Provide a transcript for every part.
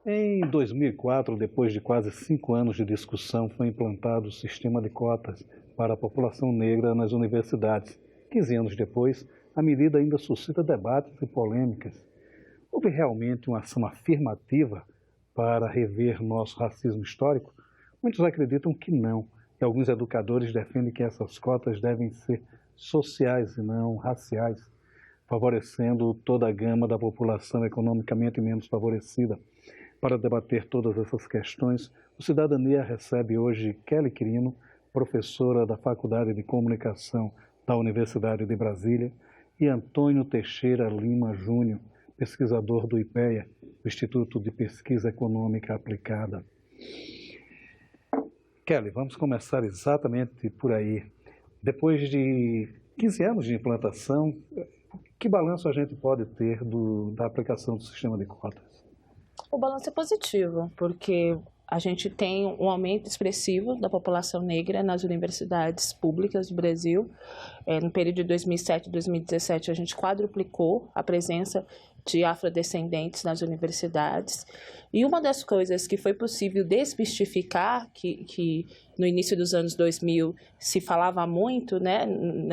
Em 2004, depois de quase 5 anos de discussão, foi implantado o sistema de cotas para a população negra nas universidades. 15 anos depois, a medida ainda suscita debates e polêmicas. Houve realmente uma ação afirmativa para rever nosso racismo histórico? Muitos acreditam que não, e alguns educadores defendem que essas cotas devem ser sociais e não raciais, favorecendo toda a gama da população economicamente menos favorecida. Para debater todas essas questões, o Cidadania recebe hoje Kelly Quirino, professora da Faculdade de Comunicação da Universidade de Brasília, e Antônio Teixeira Lima Júnior, pesquisador do IPEA, o Instituto de Pesquisa Econômica Aplicada. Kelly, vamos começar exatamente por aí. Depois de 15 anos de implantação, que balanço a gente pode ter da aplicação do sistema de cotas? O balanço é positivo, porque a gente tem um aumento expressivo da população negra nas universidades públicas do Brasil. No período de 2007 e 2017, a gente quadruplicou a presença de afrodescendentes nas universidades. E uma das coisas que foi possível desmistificar, que no início dos anos 2000 se falava muito, né,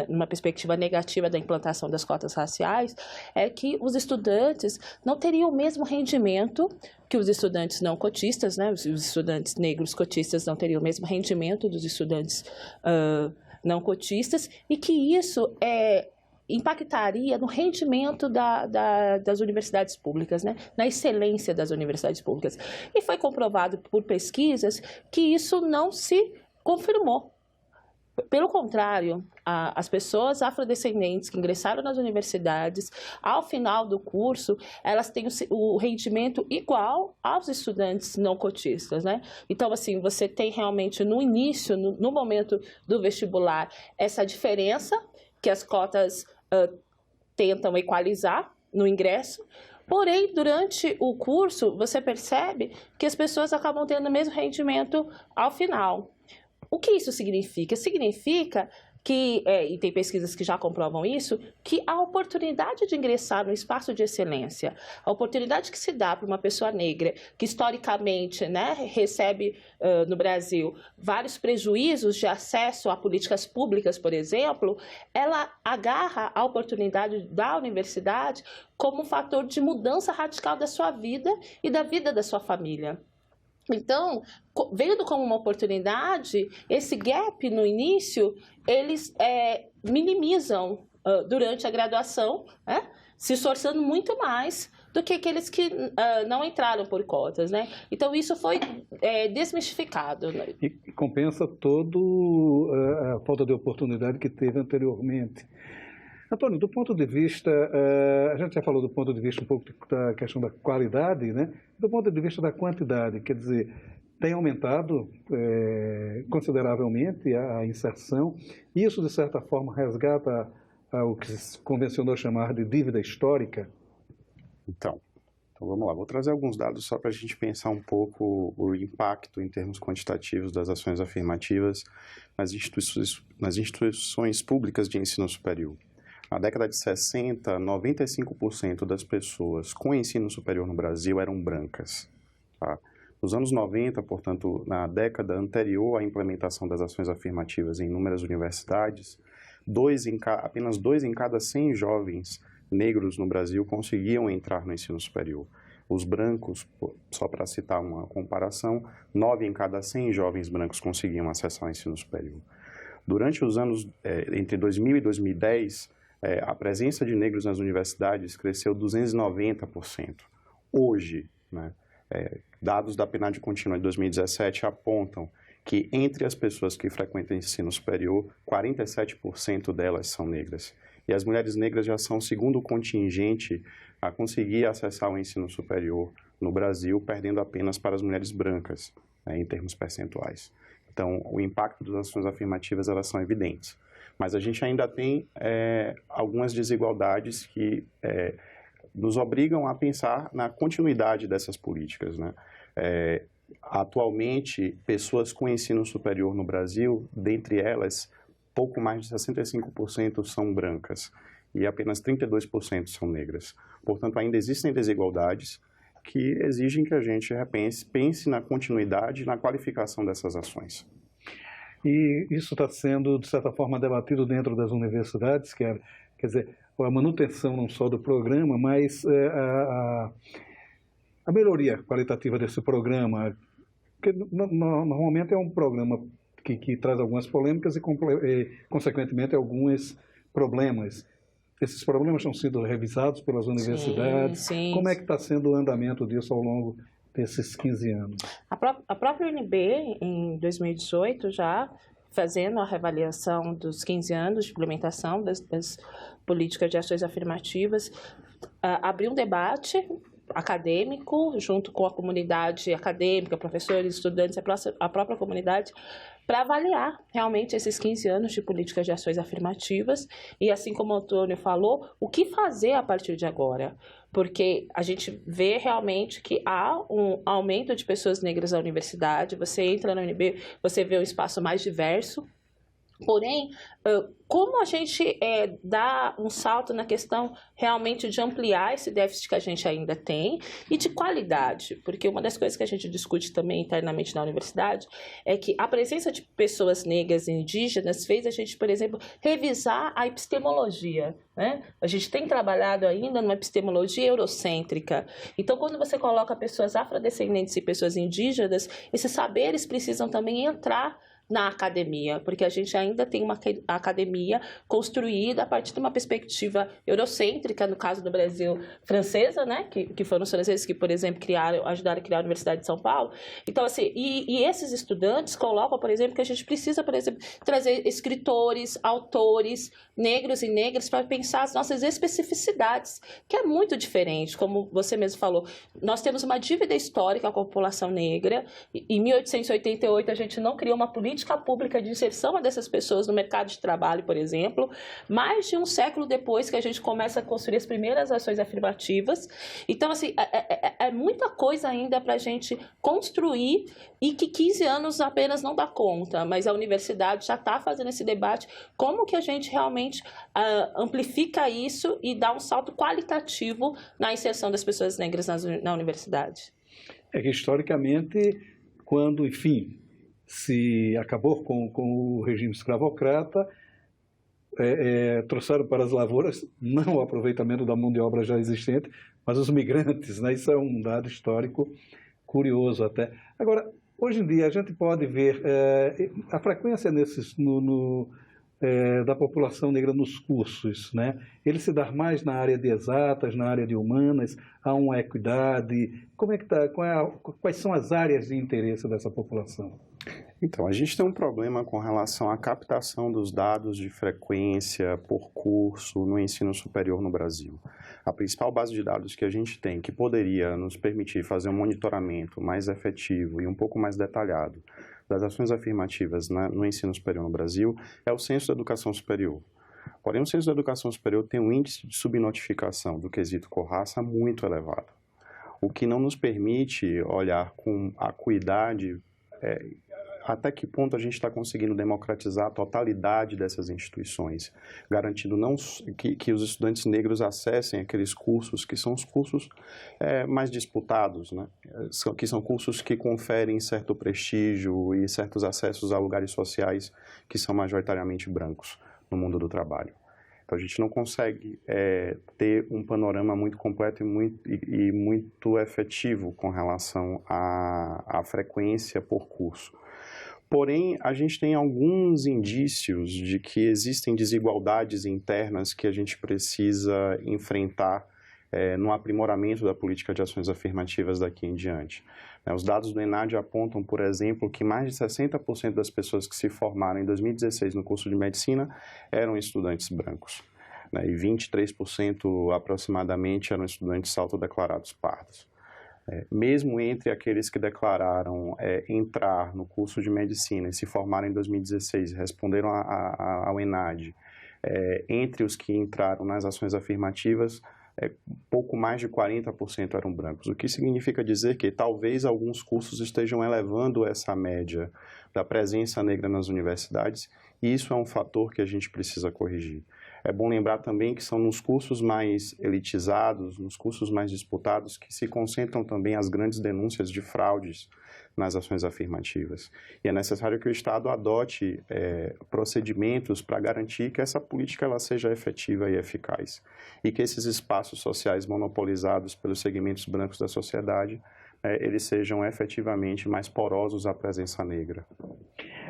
numa perspectiva negativa da implantação das cotas raciais, é que os estudantes não teriam o mesmo rendimento que os estudantes não cotistas, né, os estudantes negros cotistas não teriam o mesmo rendimento dos estudantes não cotistas, e que isso impactaria no rendimento das universidades públicas, né? Na excelência das universidades públicas. E foi comprovado por pesquisas que isso não se confirmou. Pelo contrário, as pessoas afrodescendentes que ingressaram nas universidades, ao final do curso, elas têm o rendimento igual aos estudantes não cotistas, né? Então, assim, você tem realmente no início, no momento do vestibular, essa diferença que as cotas tentam equalizar no ingresso, porém, durante o curso, você percebe que as pessoas acabam tendo o mesmo rendimento ao final. O que isso significa? Significa que, e tem pesquisas que já comprovam isso, que a oportunidade de ingressar no espaço de excelência, a oportunidade que se dá para uma pessoa negra, que historicamente, né, recebe no Brasil vários prejuízos de acesso a políticas públicas, por exemplo, ela agarra a oportunidade da universidade como um fator de mudança radical da sua vida e da vida da sua família. Então, vendo como uma oportunidade, esse gap no início, eles minimizam durante a graduação, né, se esforçando muito mais do que aqueles que não entraram por cotas, né? Então, isso foi desmistificado. Né? E compensa toda a falta de oportunidade que teve anteriormente. Antônio, do ponto de vista, a gente já falou do ponto de vista um pouco da questão da qualidade, né? Do ponto de vista da quantidade, quer dizer, tem aumentado consideravelmente a inserção. Isso, de certa forma, resgata o que se convencionou chamar de dívida histórica? Então vamos lá, vou trazer alguns dados só para a gente pensar um pouco o impacto em termos quantitativos das ações afirmativas nas instituições públicas de ensino superior. Na década de 60, 95% das pessoas com ensino superior no Brasil eram brancas. Tá? Nos anos 90, portanto, na década anterior à implementação das ações afirmativas em inúmeras universidades, apenas 2 em cada 100 jovens negros no Brasil conseguiam entrar no ensino superior. Os brancos, só para citar uma comparação, 9 em cada 100 jovens brancos conseguiam acessar o ensino superior. Durante os anos entre 2000 e 2010, a presença de negros nas universidades cresceu 290%. Hoje, né, dados da PNAD contínua de 2017 apontam que entre as pessoas que frequentam ensino superior, 47% delas são negras. E as mulheres negras já são o segundo contingente a conseguir acessar o ensino superior no Brasil, perdendo apenas para as mulheres brancas, em termos percentuais. Então, o impacto das ações afirmativas, elas são evidentes. Mas a gente ainda tem algumas desigualdades que nos obrigam a pensar na continuidade dessas políticas, né? Atualmente, pessoas com ensino superior no Brasil, dentre elas, pouco mais de 65% são brancas e apenas 32% são negras. Portanto, ainda existem desigualdades que exigem que a gente pense na continuidade e na qualificação dessas ações. E isso está sendo, de certa forma, debatido dentro das universidades, quer dizer, a manutenção não só do programa, mas a melhoria qualitativa desse programa, que normalmente é um programa que traz algumas polêmicas e, consequentemente, alguns problemas. Esses problemas estão sendo revisados pelas universidades. Sim. Como é que está sendo o andamento disso ao longo desses 15 anos? A própria UNB, em 2018, já fazendo a reavaliação dos 15 anos de implementação das políticas de ações afirmativas, abriu um debate acadêmico, junto com a comunidade acadêmica, professores, estudantes, a própria comunidade, para avaliar realmente esses 15 anos de políticas de ações afirmativas e, assim como o Antônio falou, o que fazer a partir de agora. Porque a gente vê realmente que há um aumento de pessoas negras na universidade, você entra na UNB, você vê um espaço mais diverso. Porém, como a gente dá um salto na questão realmente de ampliar esse déficit que a gente ainda tem e de qualidade? Porque uma das coisas que a gente discute também internamente na universidade é que a presença de pessoas negras e indígenas fez a gente, por exemplo, revisar a epistemologia, né? A gente tem trabalhado ainda numa epistemologia eurocêntrica. Então, quando você coloca pessoas afrodescendentes e pessoas indígenas, esses saberes precisam também entrar na academia, porque a gente ainda tem uma academia construída a partir de uma perspectiva eurocêntrica, no caso do Brasil, francesa, né, que foram os franceses que, por exemplo, ajudaram a criar a Universidade de São Paulo. Então, assim, e esses estudantes colocam, por exemplo, que a gente precisa, por exemplo, trazer escritores, autores, negros e negras para pensar as nossas especificidades, que é muito diferente, como você mesmo falou. Nós temos uma dívida histórica com a população negra. Em 1888, a gente não criou uma política pública de inserção dessas pessoas no mercado de trabalho, por exemplo. Mais de um século depois que a gente começa a construir as primeiras ações afirmativas. Então, assim, é muita coisa ainda para a gente construir e que 15 anos apenas não dá conta, mas a universidade já está fazendo esse debate, como que a gente realmente amplifica isso e dá um salto qualitativo na inserção das pessoas negras na universidade. É que, historicamente, quando, enfim, se acabou com o regime escravocrata, trouxeram para as lavouras não o aproveitamento da mão de obra já existente, mas os migrantes, né? Isso é um dado histórico curioso até. Agora, hoje em dia, a gente pode ver a frequência da população negra nos cursos, né? Ele se dá mais na área de exatas, na área de humanas, há uma equidade. Como é que está? Quais são as áreas de interesse dessa população? Então, a gente tem um problema com relação à captação dos dados de frequência por curso no ensino superior no Brasil. A principal base de dados que a gente tem, que poderia nos permitir fazer um monitoramento mais efetivo e um pouco mais detalhado das ações afirmativas no ensino superior no Brasil, é o Censo da Educação Superior. Porém, o Censo da Educação Superior tem um índice de subnotificação do quesito cor-raça muito elevado, o que não nos permite olhar com acuidade até que ponto a gente está conseguindo democratizar a totalidade dessas instituições, garantindo não que os estudantes negros acessem aqueles cursos que são os cursos mais disputados, né? Que são cursos que conferem certo prestígio e certos acessos a lugares sociais que são majoritariamente brancos no mundo do trabalho. Então, a gente não consegue ter um panorama muito completo e muito efetivo com relação à frequência por curso. Porém, a gente tem alguns indícios de que existem desigualdades internas que a gente precisa enfrentar no aprimoramento da política de ações afirmativas daqui em diante. Os dados do ENAD apontam, por exemplo, que mais de 60% das pessoas que se formaram em 2016 no curso de medicina eram estudantes brancos, né, e 23% aproximadamente eram estudantes autodeclarados pardos. Mesmo entre aqueles que declararam entrar no curso de medicina e se formaram em 2016 e responderam ao ENAD, entre os que entraram nas ações afirmativas, pouco mais de 40% eram brancos, o que significa dizer que talvez alguns cursos estejam elevando essa média da presença negra nas universidades, e isso é um fator que a gente precisa corrigir. É bom lembrar também que são nos cursos mais elitizados, nos cursos mais disputados, que se concentram também as grandes denúncias de fraudes nas ações afirmativas. E é necessário que o Estado adote procedimentos para garantir que essa política ela seja efetiva e eficaz. E que esses espaços sociais monopolizados pelos segmentos brancos da sociedade, eles sejam efetivamente mais porosos à presença negra.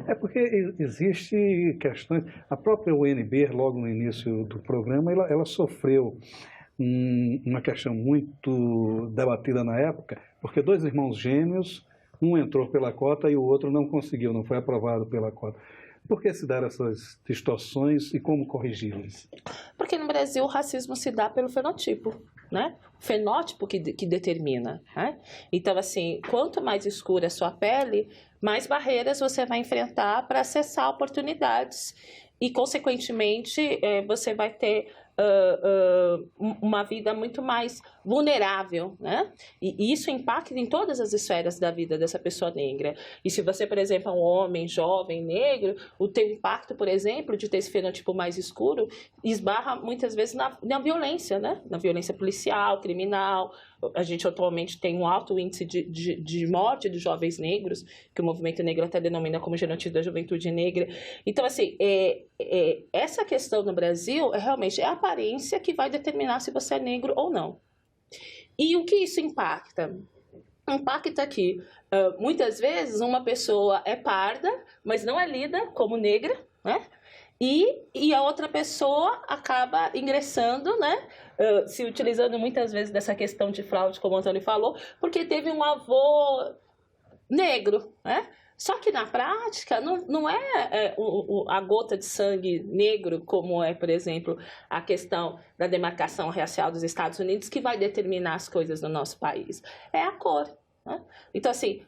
É porque existe questões... A própria UNB, logo no início do programa, ela sofreu uma questão muito debatida na época, porque dois irmãos gêmeos, um entrou pela cota e o outro não conseguiu, não foi aprovado pela cota. Por que se dar essas distorções e como corrigi-las? Porque no Brasil o racismo se dá pelo fenotipo, né? O fenótipo que determina, né? Então, assim, quanto mais escura a sua pele, mais barreiras você vai enfrentar para acessar oportunidades e, consequentemente, você vai ter uma vida muito mais vulnerável, né? E isso impacta em todas as esferas da vida dessa pessoa negra. E se você, por exemplo, é um homem jovem negro, o teu impacto, por exemplo, de ter esse fenotipo mais escuro, esbarra muitas vezes na violência, né? Na violência policial, criminal. A gente atualmente tem um alto índice de morte de jovens negros, que o movimento negro até denomina como genocídio da juventude negra. Então, assim, essa questão no Brasil realmente é a aparência que vai determinar se você é negro ou não. E o que isso impacta? Impacta que, muitas vezes, uma pessoa é parda, mas não é lida como negra, né? E a outra pessoa acaba ingressando, né? Se utilizando muitas vezes dessa questão de fraude, como o Antônio falou, porque teve um avô negro, né? Só que na prática não é a gota de sangue negro, como é, por exemplo, a questão da demarcação racial dos Estados Unidos, que vai determinar as coisas no nosso país. É a cor, né? Então, assim,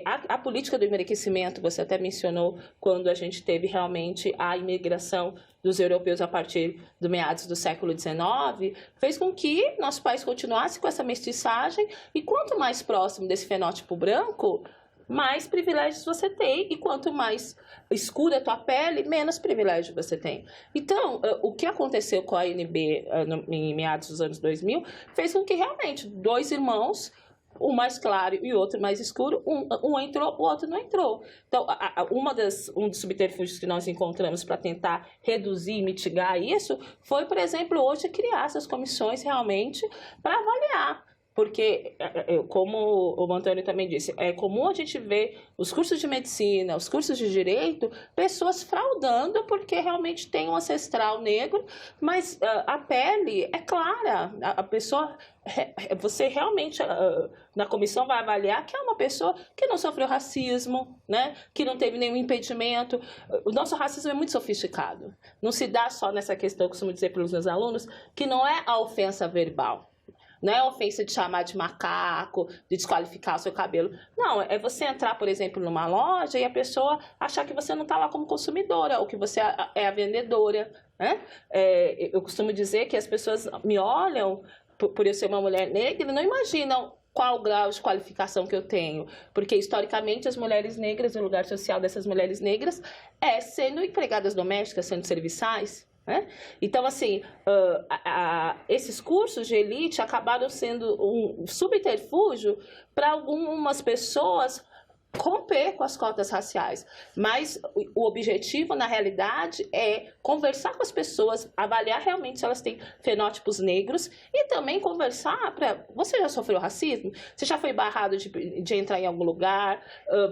a política do embranquecimento, você até mencionou, quando a gente teve realmente a imigração dos europeus a partir do meados do século XIX, fez com que nosso país continuasse com essa mestiçagem, e quanto mais próximo desse fenótipo branco, mais privilégios você tem, e quanto mais escura a tua pele, menos privilégio você tem. Então, o que aconteceu com a ANB em meados dos anos 2000 fez com que realmente dois irmãos, um mais claro e o outro mais escuro, um entrou, o outro não entrou. Então, um dos subterfúgios que nós encontramos para tentar reduzir e mitigar isso foi, por exemplo, hoje criar essas comissões realmente para avaliar. Porque, como o Antônio também disse, é comum a gente ver os cursos de medicina, os cursos de direito, pessoas fraudando porque realmente tem um ancestral negro, mas a pele é clara. A pessoa, você realmente, na comissão vai avaliar que é uma pessoa que não sofreu racismo, né? Que não teve nenhum impedimento. O nosso racismo é muito sofisticado. Não se dá só nessa questão, eu costumo dizer para os meus alunos, que não é a ofensa verbal. Não é a ofensa de chamar de macaco, de desqualificar o seu cabelo. Não, é você entrar, por exemplo, numa loja e a pessoa achar que você não está lá como consumidora, ou que você é a vendedora, né? Eu costumo dizer que as pessoas me olham, por eu ser uma mulher negra, e não imaginam qual o grau de qualificação que eu tenho. Porque, historicamente, as mulheres negras, o lugar social dessas mulheres negras é sendo empregadas domésticas, sendo serviçais. Né? Então, assim, esses cursos de elite acabaram sendo um subterfúgio para algumas pessoas romper com as cotas raciais, mas o objetivo, na realidade, é conversar com as pessoas, avaliar realmente se elas têm fenótipos negros e também conversar para... Você já sofreu racismo? Você já foi barrado de entrar em algum lugar?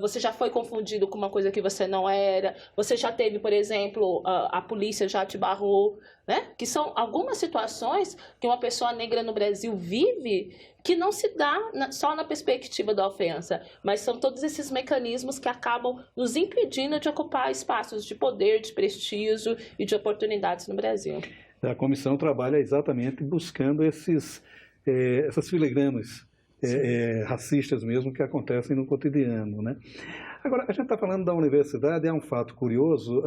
Você já foi confundido com uma coisa que você não era? Você já teve, por exemplo, a polícia já te barrou? Né? Que são algumas situações que uma pessoa negra no Brasil vive que não se dá só na perspectiva da ofensa, mas são todos esses mecanismos que acabam nos impedindo de ocupar espaços de poder, de prestígio e de oportunidades no Brasil. A comissão trabalha exatamente buscando essas filigranas racistas mesmo que acontecem no cotidiano, né? Agora, a gente está falando da universidade, é um fato curioso,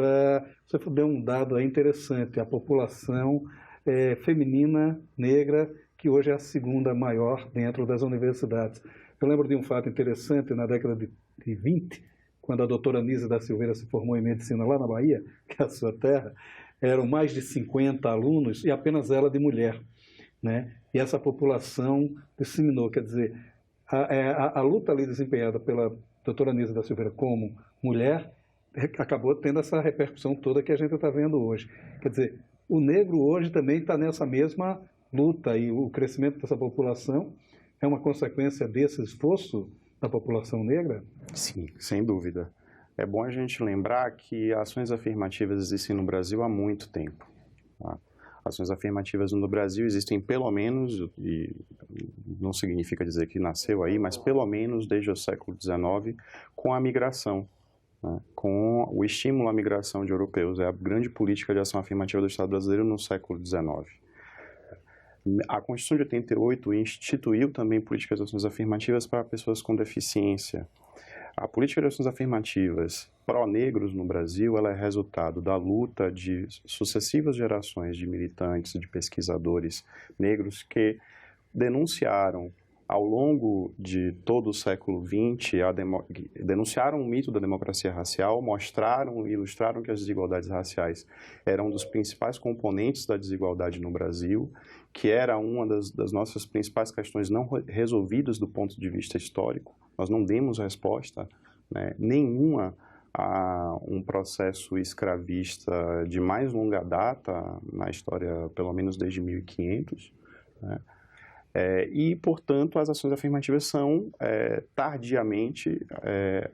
você deu um dado aí interessante, a população feminina negra, que hoje é a segunda maior dentro das universidades. Eu lembro de um fato interessante na década de 20, quando a doutora Anísia da Silveira se formou em medicina lá na Bahia, que é a sua terra, eram mais de 50 alunos e apenas ela de mulher, né? E essa população disseminou, quer dizer, a luta ali desempenhada pela doutora Anísia da Silveira como mulher acabou tendo essa repercussão toda que a gente está vendo hoje. Quer dizer, o negro hoje também está nessa mesma luta e o crescimento dessa população é uma consequência desse esforço da população negra? Sim, sem dúvida. É bom a gente lembrar que ações afirmativas existem no Brasil há muito tempo. Tá? Ações afirmativas no Brasil existem pelo menos, e não significa dizer que nasceu aí, mas pelo menos desde o século XIX, com a migração, né? Com o estímulo à migração de europeus. É a grande política de ação afirmativa do Estado brasileiro no século XIX. A Constituição de 88 instituiu também políticas de ações afirmativas para pessoas com deficiência. A política de ações afirmativas pró-negros no Brasil, ela é resultado da luta de sucessivas gerações de militantes, de pesquisadores negros que denunciaram ao longo de todo o século XX, denunciaram o mito da democracia racial, mostraram e ilustraram que as desigualdades raciais eram um dos principais componentes da desigualdade no Brasil, que era uma das nossas principais questões não resolvidas do ponto de vista histórico. Nós não demos resposta, né, nenhuma a um processo escravista de mais longa data na história, pelo menos desde 1500, né? E, portanto, as ações afirmativas são, tardiamente,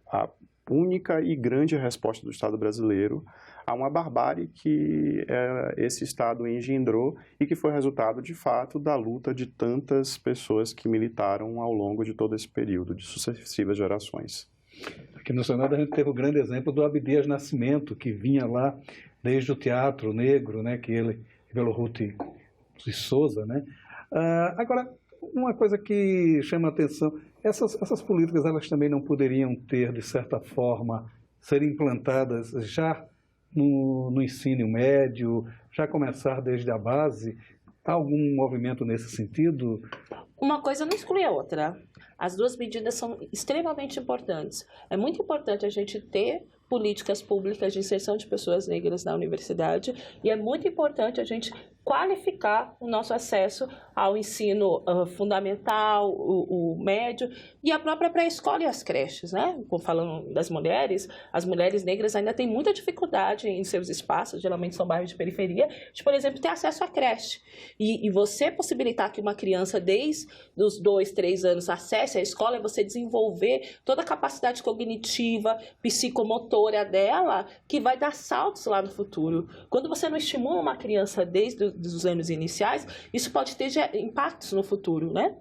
a única e grande resposta do Estado brasileiro a uma barbárie que esse Estado engendrou e que foi resultado, de fato, da luta de tantas pessoas que militaram ao longo de todo esse período, de sucessivas gerações. Aqui no Senado a gente teve o grande exemplo do Abdias Nascimento, que vinha lá desde o teatro negro, né, que ele, pelo Ruth de Souza, né? Agora, uma coisa que chama a atenção, essas políticas elas também não poderiam ter, de certa forma, ser implantadas já no ensino médio, já começar desde a base? Há algum movimento nesse sentido? Uma coisa não exclui a outra. As duas medidas são extremamente importantes. É muito importante a gente ter políticas públicas de inserção de pessoas negras na universidade e é muito importante a gente qualificar o nosso acesso ao ensino fundamental, o médio e a própria pré-escola e as creches, né? Falando das mulheres, as mulheres negras ainda têm muita dificuldade em seus espaços, geralmente são bairros de periferia, de, por exemplo, ter acesso à creche. E você possibilitar que uma criança desde os 2, 3 anos acesse a escola é você desenvolver toda a capacidade cognitiva, psicomotora dela, que vai dar saltos lá no futuro. Quando você não estimula uma criança desde os anos iniciais, isso pode ter impactos no futuro, né?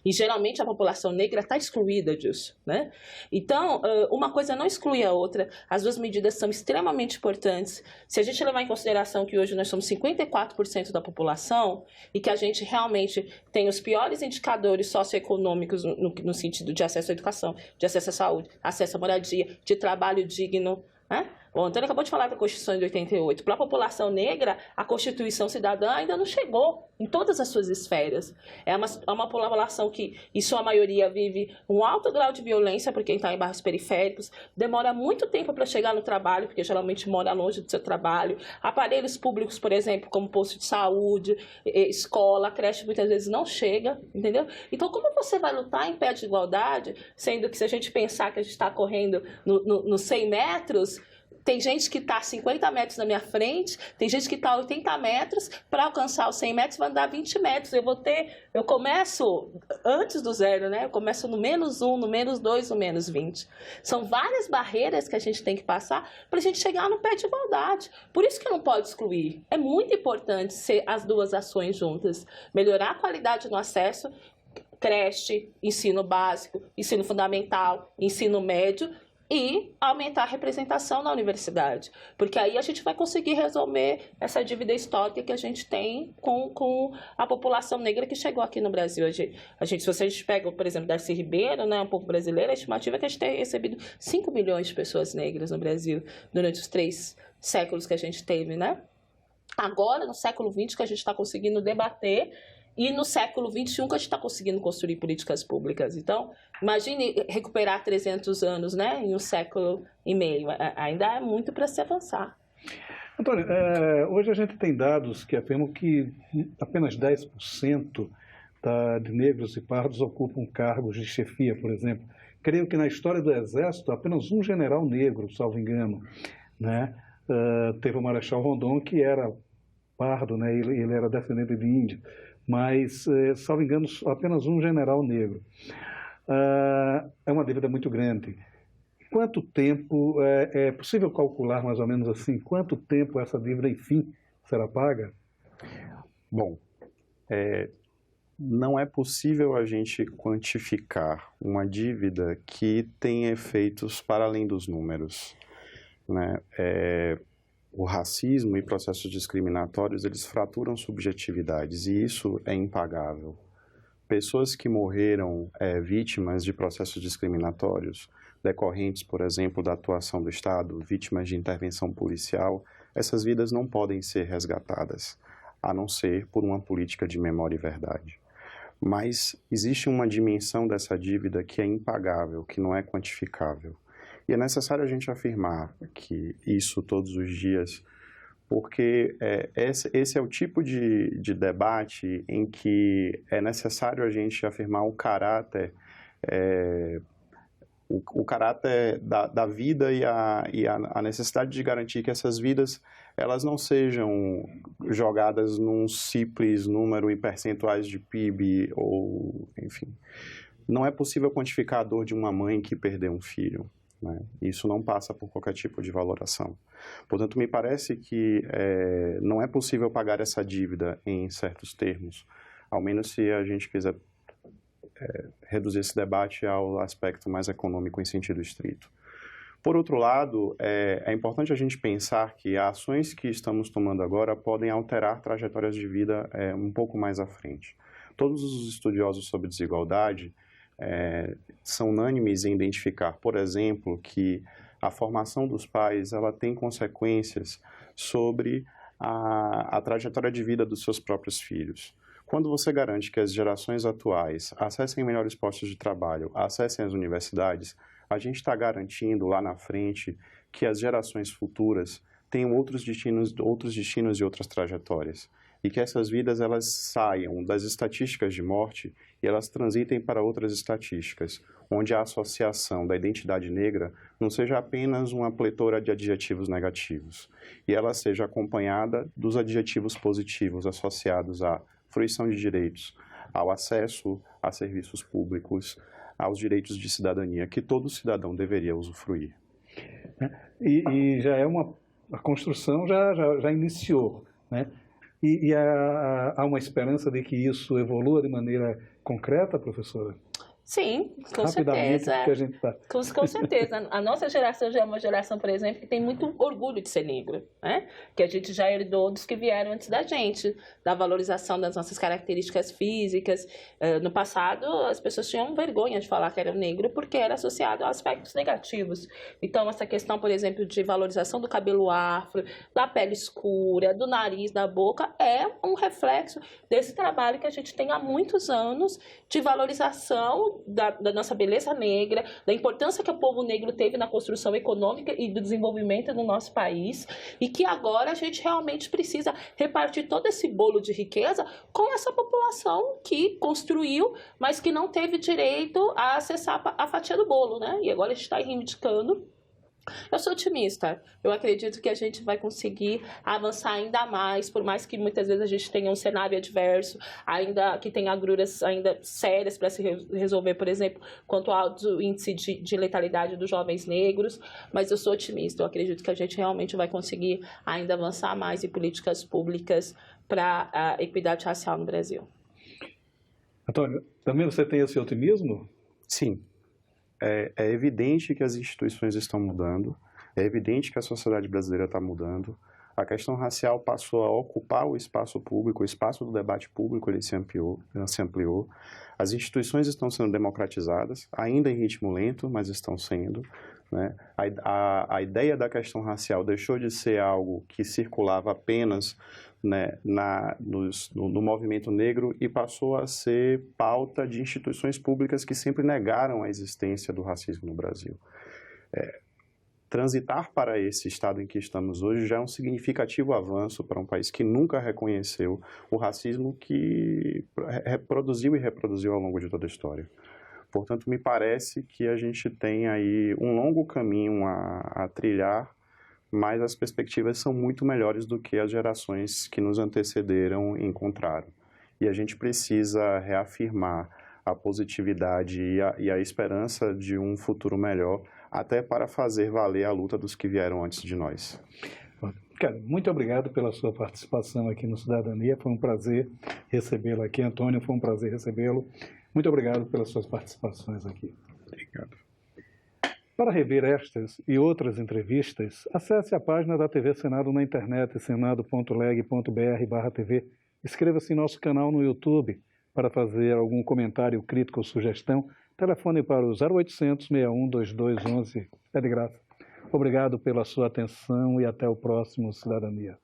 E geralmente a população negra está excluída disso, né? Então, uma coisa não exclui a outra, as duas medidas são extremamente importantes. Se a gente levar em consideração que hoje nós somos 54% da população e que a gente realmente tem os piores indicadores socioeconômicos no sentido de acesso à educação, de acesso à saúde, acesso à moradia, de trabalho digno, né? O Antônio acabou de falar da Constituição de 88. Para a população negra, a Constituição Cidadã ainda não chegou em todas as suas esferas. É uma população que, em sua maioria, vive um alto grau de violência por quem está em bairros periféricos, demora muito tempo para chegar no trabalho, porque geralmente mora longe do seu trabalho. Aparelhos públicos, por exemplo, como posto de saúde, escola, creche, muitas vezes não chega, entendeu? Então, como você vai lutar em pé de igualdade, sendo que se a gente pensar que a gente está correndo nos 100 metros... Tem gente que está a 50 metros na minha frente, tem gente que está a 80 metros, para alcançar os 100 metros vai andar 20 metros. Eu começo antes do zero, né? Eu começo no -1, no -2, no -20. São várias barreiras que a gente tem que passar para a gente chegar no pé de igualdade. Por isso que não pode excluir. É muito importante ser as duas ações juntas. Melhorar a qualidade no acesso, creche, ensino básico, ensino fundamental, ensino médio, e aumentar a representação na universidade, porque aí a gente vai conseguir resolver essa dívida histórica que a gente tem com a população negra que chegou aqui no Brasil. Se a gente pega, por exemplo, Darcy Ribeiro, né, um povo brasileiro, a estimativa é que a gente tem recebido 5 milhões de pessoas negras no Brasil durante os 3 séculos que a gente teve, né? Agora, no século XX, que a gente está conseguindo debater, e no século XXI que a gente está conseguindo construir políticas públicas. Então, imagine recuperar 300 anos, né, em 1 século e meio. Ainda é muito para se avançar. Antônio, hoje a gente tem dados que afirmam que apenas 10% de negros e pardos ocupam cargos de chefia, por exemplo. Creio que na história do Exército, apenas um general negro, salvo engano, né? Teve o Marechal Rondon, que era pardo, né? Ele era descendente de índio, mas, salvo engano, apenas um general negro. É uma dívida muito grande. Quanto tempo, é possível calcular mais ou menos assim, quanto tempo essa dívida, enfim, será paga? Bom, não é possível a gente quantificar uma dívida que tem efeitos para além dos números, né? O racismo e processos discriminatórios, eles fraturam subjetividades e isso é impagável. Pessoas que morreram vítimas de processos discriminatórios, decorrentes, por exemplo, da atuação do Estado, vítimas de intervenção policial, essas vidas não podem ser resgatadas, a não ser por uma política de memória e verdade. Mas existe uma dimensão dessa dívida que é impagável, que não é quantificável. E é necessário a gente afirmar que isso todos os dias, porque esse é o tipo de debate em que é necessário a gente afirmar o caráter da vida e a necessidade de garantir que essas vidas elas não sejam jogadas num simples número em percentuais de PIB ou, enfim. Não é possível quantificar a dor de uma mãe que perdeu um filho, né? Isso não passa por qualquer tipo de valoração. Portanto, me parece que não é possível pagar essa dívida em certos termos, ao menos se a gente quiser reduzir esse debate ao aspecto mais econômico em sentido estrito. Por outro lado, é importante a gente pensar que as ações que estamos tomando agora podem alterar trajetórias de vida um pouco mais à frente. Todos os estudiosos sobre desigualdade são unânimes em identificar, por exemplo, que a formação dos pais ela tem consequências sobre a trajetória de vida dos seus próprios filhos. Quando você garante que as gerações atuais acessem melhores postos de trabalho, acessem as universidades, a gente está garantindo lá na frente que as gerações futuras tenham outros destinos e outras trajetórias. E que essas vidas elas saiam das estatísticas de morte e elas transitem para outras estatísticas, onde a associação da identidade negra não seja apenas uma pletora de adjetivos negativos, e ela seja acompanhada dos adjetivos positivos associados à fruição de direitos, ao acesso a serviços públicos, aos direitos de cidadania que todo cidadão deveria usufruir. E já a construção já iniciou, né? E há uma esperança de que isso evolua de maneira concreta, professora? Sim, com Rapidamente, certeza. porque a gente está... Com certeza. A nossa geração já é uma geração, por exemplo, que tem muito orgulho de ser negro, né? Que a gente já herdou dos que vieram antes da gente, da valorização das nossas características físicas. No passado, as pessoas tinham vergonha de falar que era negro porque era associado a aspectos negativos. Então, essa questão, por exemplo, de valorização do cabelo afro, da pele escura, do nariz, da boca, é um reflexo desse trabalho que a gente tem há muitos anos de valorização da nossa beleza negra, da importância que o povo negro teve na construção econômica e do desenvolvimento do nosso país, e que agora a gente realmente precisa repartir todo esse bolo de riqueza com essa população que construiu, mas que não teve direito a acessar a fatia do bolo, né? E agora a gente está reivindicando. Eu sou otimista. Eu acredito que a gente vai conseguir avançar ainda mais, por mais que muitas vezes a gente tenha um cenário adverso, ainda que tenha agruras ainda sérias para se resolver, por exemplo, quanto ao alto índice de letalidade dos jovens negros, mas eu sou otimista. Eu acredito que a gente realmente vai conseguir ainda avançar mais em políticas públicas para a equidade racial no Brasil. Antônio, também você tem esse otimismo? Sim. É evidente que as instituições estão mudando, é evidente que a sociedade brasileira está mudando. A questão racial passou a ocupar o espaço público, o espaço do debate público ele se ampliou. As instituições estão sendo democratizadas, ainda em ritmo lento, mas estão sendo, né? A ideia da questão racial deixou de ser algo que circulava apenas, né, no movimento negro e passou a ser pauta de instituições públicas que sempre negaram a existência do racismo no Brasil. transitar para esse estado em que estamos hoje já é um significativo avanço para um país que nunca reconheceu o racismo que reproduziu e reproduziu ao longo de toda a história. Portanto, me parece que a gente tem aí um longo caminho a trilhar, mas as perspectivas são muito melhores do que as gerações que nos antecederam encontraram. E a gente precisa reafirmar a positividade e a esperança de um futuro melhor, até para fazer valer a luta dos que vieram antes de nós. Cara, muito obrigado pela sua participação aqui no Cidadania. Foi um prazer recebê-lo aqui. Antônio, foi um prazer recebê-lo. Muito obrigado pelas suas participações aqui. Obrigado. Para rever estas e outras entrevistas, acesse a página da TV Senado na internet, senado.leg.br/TV. Inscreva-se em nosso canal no YouTube. Para fazer algum comentário, crítica ou sugestão, telefone para o 0800 61 2211. É de graça. Obrigado pela sua atenção e até o próximo Cidadania.